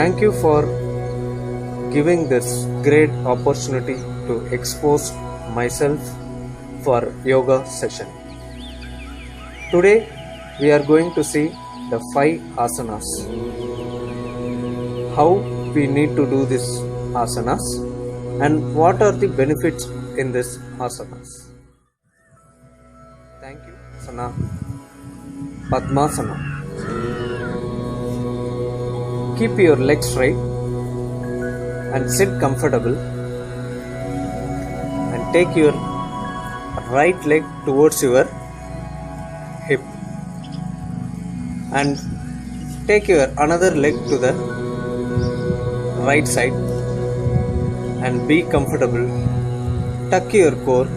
Thank you for giving this great opportunity to expose myself for yoga session. Today we are going to see the 5 asanas. How we need to do this asanas and what are the benefits in this asanas. Thank you. Asana Padmasana. Keep your legs straight and sit comfortable and take your right leg towards your hip and take your another leg to the right side and be comfortable. Tuck your core.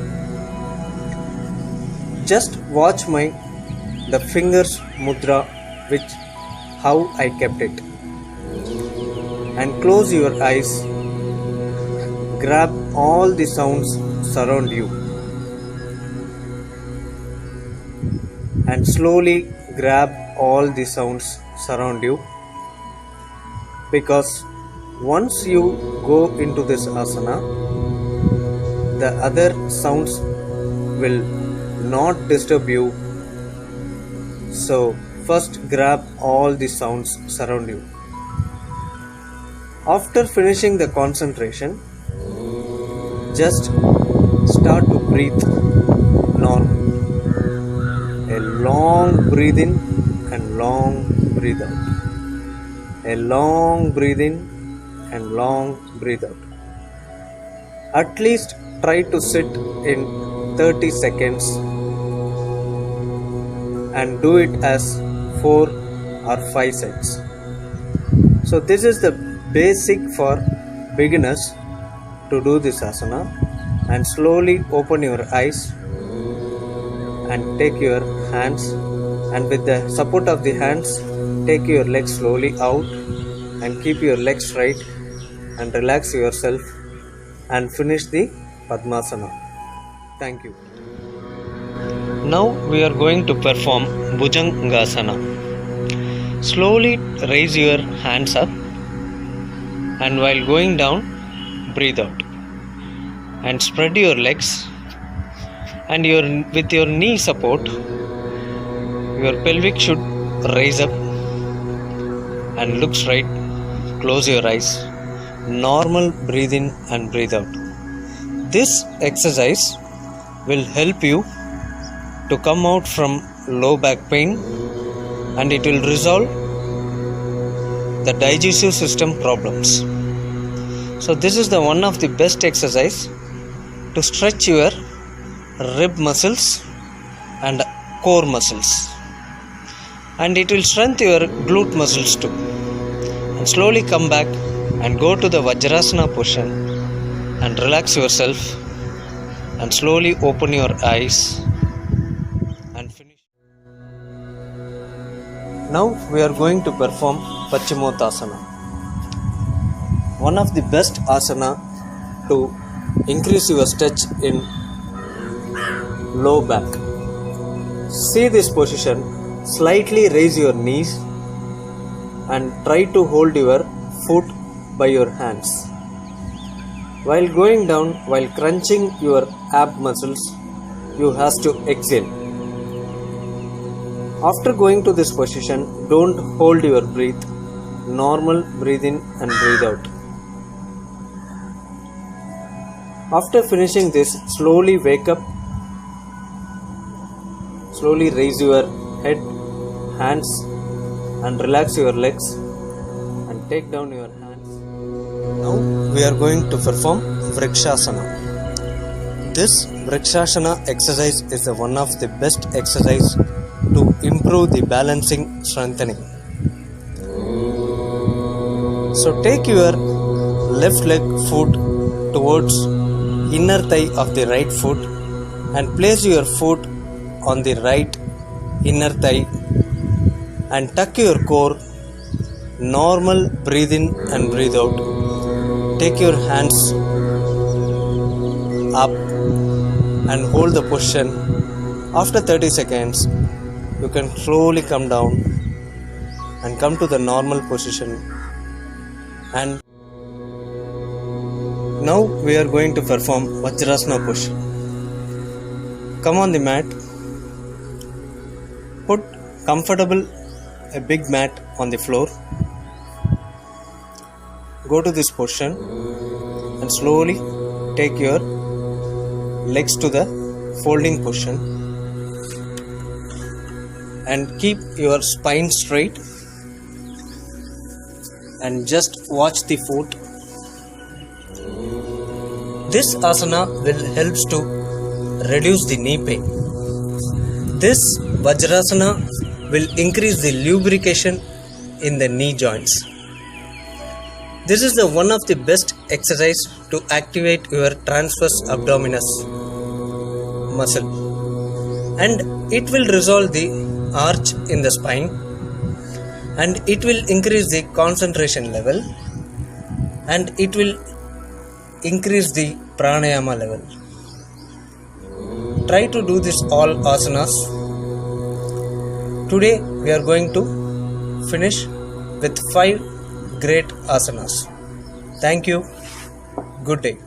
Just watch the fingers mudra, which how I kept it, and close your eyes. Grab all the sounds surround you and slowly grab all the sounds surround you, because once you go into this asana, the other sounds will not disturb you. So first grab all the sounds surround you. After finishing the concentration, just start to breathe normal. A long breathe in and long breathe out. A long breathe in and long breathe out. At least try to sit in 30 seconds and do it as 4 or 5 sets. So this is the basic for beginners to do this asana. And slowly open your eyes and take your hands, and with the support of the hands take your legs slowly out and keep your legs straight and relax yourself and finish the Padmasana. Thank you. Now we are going to perform Bhujangasana. Slowly raise your hands up, and while going down, breathe out and spread your legs, and with your knee support, your pelvic should raise up and look straight. Close your eyes. Normal breathe in and breathe out. This exercise will help you to come out from low back pain, and it will resolve the digestive system problems. So this is the one of the best exercise to stretch your rib muscles and core muscles, and it will strengthen your glute muscles too. And slowly come back and go to the Vajrasana position and relax yourself, and slowly open your eyes and finish. Now we are going to perform Paschimottanasana. One of the best asana to increase your stretch in low back. See this position. Slightly raise your knees and try to hold your foot by your hands. While going down, while crunching your ab muscles, you have to exhale. After going to this position, don't hold your breath. Normal breathe in and breathe out. After finishing this, slowly wake up. Slowly raise your head, hands, and relax your legs and take down your hands. Now we are going to perform Vrikshasana. This Vrikshasana exercise is one of the best exercise to improve the balancing strengthening. So take your left leg foot towards inner thigh of the right foot and place your foot on the right inner thigh and tuck your core. Normal breathe in and breathe out. Take your hands up and hold the position. After 30 seconds, you can slowly come down and come to the normal position And now we are going to perform Vajrasana push. Come on the mat. Put comfortable a big mat on the floor. Go to this position and slowly take your legs to the folding position and keep your spine straight and just watch the foot. This asana will help to reduce the knee pain. This Vajrasana will increase the lubrication in the knee joints. This is one of the best exercise to activate your transverse abdominis muscle, and it will resolve the arch in the spine, and it will increase the concentration level, and it will increase the pranayama level. Try to do this all asanas. Today we are going to finish with 5 great asanas. Thank you. Good day.